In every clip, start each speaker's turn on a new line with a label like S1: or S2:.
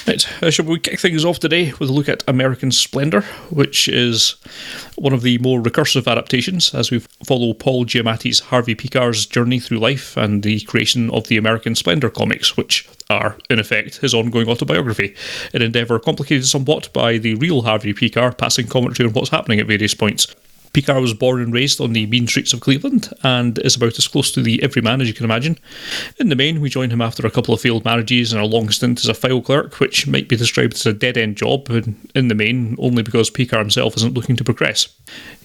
S1: Right, shall we kick things off today with a look at American Splendor, which is one of the more recursive adaptations as we follow Paul Giamatti's Harvey Picar's journey through life and the creation of the American Splendor comics, which are, in effect, his ongoing autobiography, an endeavour complicated somewhat by the real Harvey Picar passing commentary on what's happening at various points. Picar was born and raised on the mean streets of Cleveland and is about as close to the everyman as you can imagine. In the main, we join him after a couple of failed marriages and a long stint as a file clerk, which might be described as a dead-end job, in the main only because Picar himself isn't looking to progress.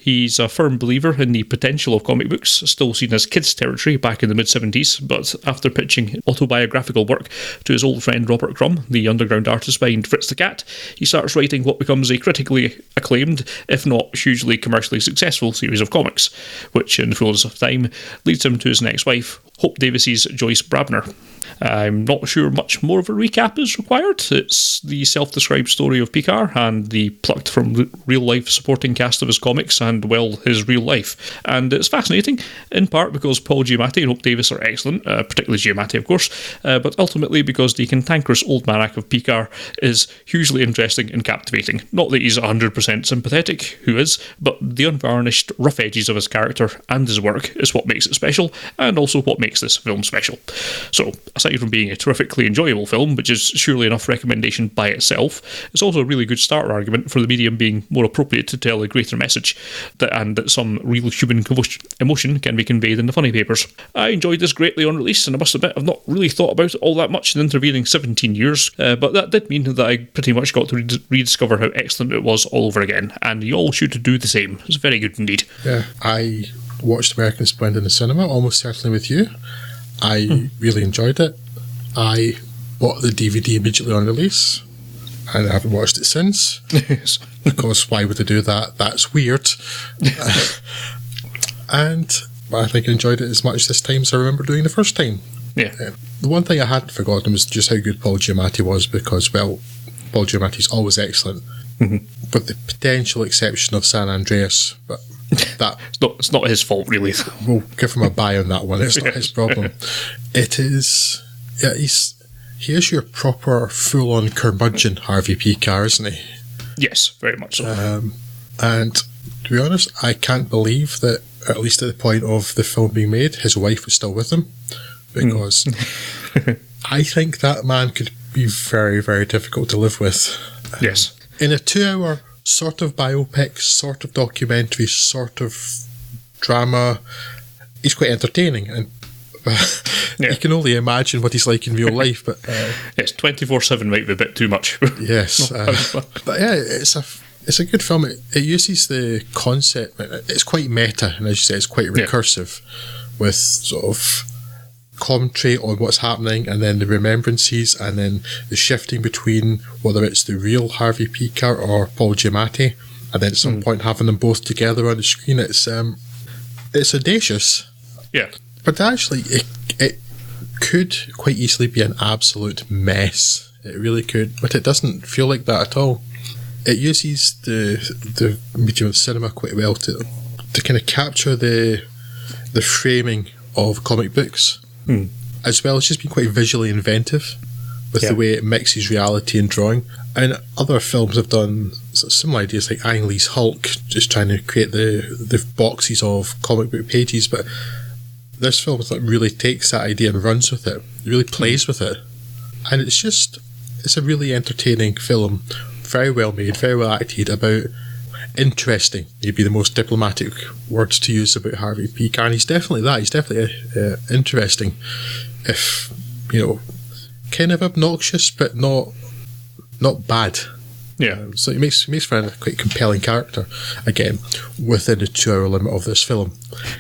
S1: He's a firm believer in the potential of comic books, still seen as kids' territory back in the mid-70s, but after pitching autobiographical work to his old friend Robert Crumb, the underground artist behind Fritz the Cat, he starts writing what becomes a critically acclaimed, if not hugely commercially successful series of comics, which in the fullness of time leads him to his next wife, Hope Davis's Joyce Brabner. I'm not sure much more of a recap is required. It's the self-described story of Picar and the plucked from real-life supporting cast of his comics and, well, his real life. And it's fascinating, in part because Paul Giamatti and Hope Davis are excellent, particularly Giamatti, of course, but ultimately because the cantankerous old maniac of Picar is hugely interesting and captivating. Not that he's 100% sympathetic, who is, but the unvarnished rough edges of his character and his work is what makes it special, and also what makes this film special. So, aside from being a terrifically enjoyable film, which is surely enough recommendation by itself, it's also a really good starter argument for the medium being more appropriate to tell a greater message, and that some real human emotion can be conveyed in the funny papers. I enjoyed this greatly on release, and I must admit I've not really thought about it all that much in the intervening 17 years, but that did mean that I pretty much got to rediscover how excellent it was all over again, and you all should do the same. It's very good indeed.
S2: Yeah, I watched American Splendor in the cinema, almost certainly with you. I really enjoyed it. I bought the DVD immediately on release, and I haven't watched it since.
S1: Yes.
S2: Because why would I do that? That's weird. And I think I enjoyed it as much this time as I remember doing the first time.
S1: Yeah.
S2: The one thing I hadn't forgotten was just how good Paul Giamatti was, because, well, Paul Giamatti's always excellent. Mm-hmm. With the potential exception of San Andreas, but that
S1: it's not his fault, really.
S2: We'll give him a buy on that one. It's not his problem. It is. Yeah, he is your proper full-on curmudgeon Harvey Picar, isn't he?
S1: Yes, very much so.
S2: And to be honest, I can't believe that, at least at the point of the film being made, his wife was still with him, because I think that man could be very, very difficult to live with.
S1: Yes.
S2: In a 2-hour sort of biopic, sort of documentary, sort of drama, he's quite entertaining, and you can only imagine what he's like in real life. But
S1: yes, 24/7 might be a bit too much.
S2: Yes, but yeah, it's a good film. It uses the concept. It's quite meta, and as you say, it's quite recursive, with sort of commentary on what's happening, and then the remembrances, and then the shifting between whether it's the real Harvey Picar or Paul Giamatti, and then at some point having them both together on the screen. It's audacious.
S1: Yeah.
S2: But actually, it could quite easily be an absolute mess. It really could, but it doesn't feel like that at all. It uses the medium of cinema quite well to kind of capture the framing of comic books, as well as just being quite visually inventive with the way it mixes reality and drawing. And other films have done sort of similar ideas, like Ang Lee's Hulk, just trying to create the boxes of comic book pages, but this film really takes that idea and runs with it. It really plays with it. And it's a really entertaining film, very well made, very well acted, about interesting, maybe the most diplomatic words to use about Harvey Picar. And he's definitely that. He's definitely interesting. If, kind of obnoxious, but not bad.
S1: Yeah.
S2: So he makes for a quite compelling character, again, within the 2-hour limit of this film.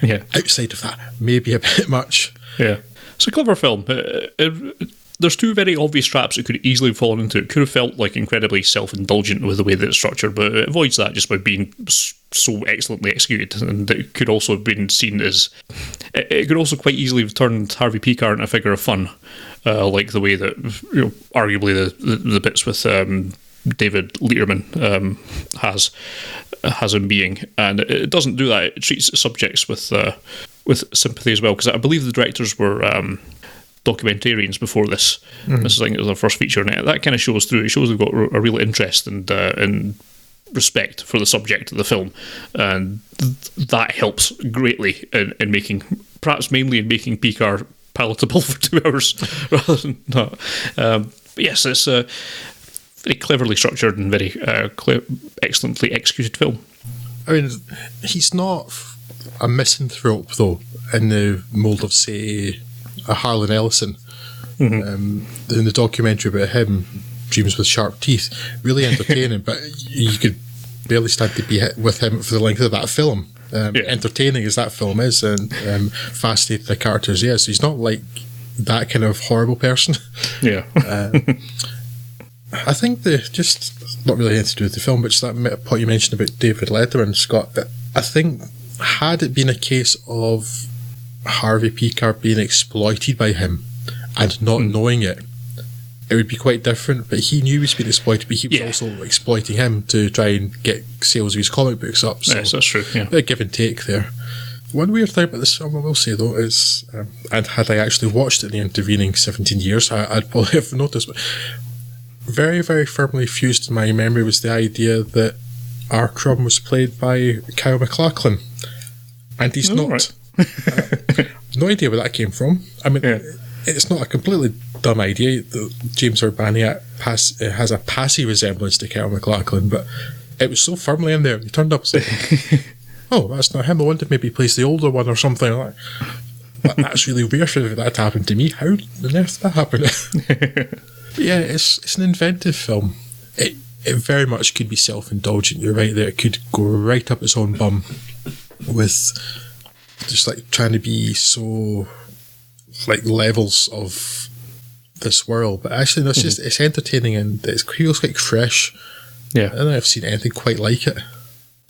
S1: Yeah.
S2: Outside of that, maybe a bit much.
S1: Yeah. It's a clever film. There's two very obvious traps it could easily have fallen into. It could have felt like incredibly self-indulgent with the way that it's structured, but it avoids that just by being so excellently executed. And it could also have been seen as... It could also quite easily have turned Harvey Picar into a figure of fun, like the way that, arguably the bits with... David Letterman has him being, and it doesn't do that. It treats its subjects with sympathy as well, because I believe the directors were documentarians before this. This is, I think, it was their first feature, and that kind of shows through. It shows they've got a real interest and respect for the subject of the film, and that helps greatly in making, perhaps mainly in making Picard palatable for 2 hours rather than not. But yes, it's a very cleverly structured and very excellently executed film.
S2: I mean, he's not a misanthrope, though, in the mould of, say, a Harlan Ellison. In the documentary about him, Dreams with Sharp Teeth, really entertaining, but you could barely stand to be with him for the length of that film. Entertaining as that film is, and fascinating the characters, yes. He's not like that kind of horrible person.
S1: Yeah.
S2: I think just not really anything to do with the film, but just that point you mentioned about David Letterman, Scott, I think had it been a case of Harvey Picard being exploited by him and not knowing it, it would be quite different. But he knew he was being exploited, but he was also exploiting him to try and get sales of his comic books up. So
S1: yes, that's true. Yeah.
S2: A give and take there. One weird thing about this film, I will say though, is, and had I actually watched it in the intervening 17 years, I'd probably have noticed, but very, very firmly fused in my memory was the idea that our Crumb was played by Kyle MacLachlan, and he's not.
S1: Right.
S2: No idea where that came from. I mean, it's not a completely dumb idea. James Urbaniak has a passy resemblance to Kyle MacLachlan, but it was so firmly in there. He turned up and said, "Oh, that's not him. I wonder if maybe he plays the older one or something like that." But that's really weird for that to happen to me. How on earth did that happen? But yeah, it's an inventive film. It very much could be self-indulgent. You're right there. It could go right up its own bum with just like trying to be so like levels of this world. But actually, no, it's entertaining and it feels quite fresh.
S1: Yeah,
S2: I don't know if I've seen anything quite like it.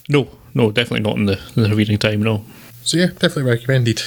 S1: No, definitely not in the intervening time. No.
S2: So yeah, definitely recommended.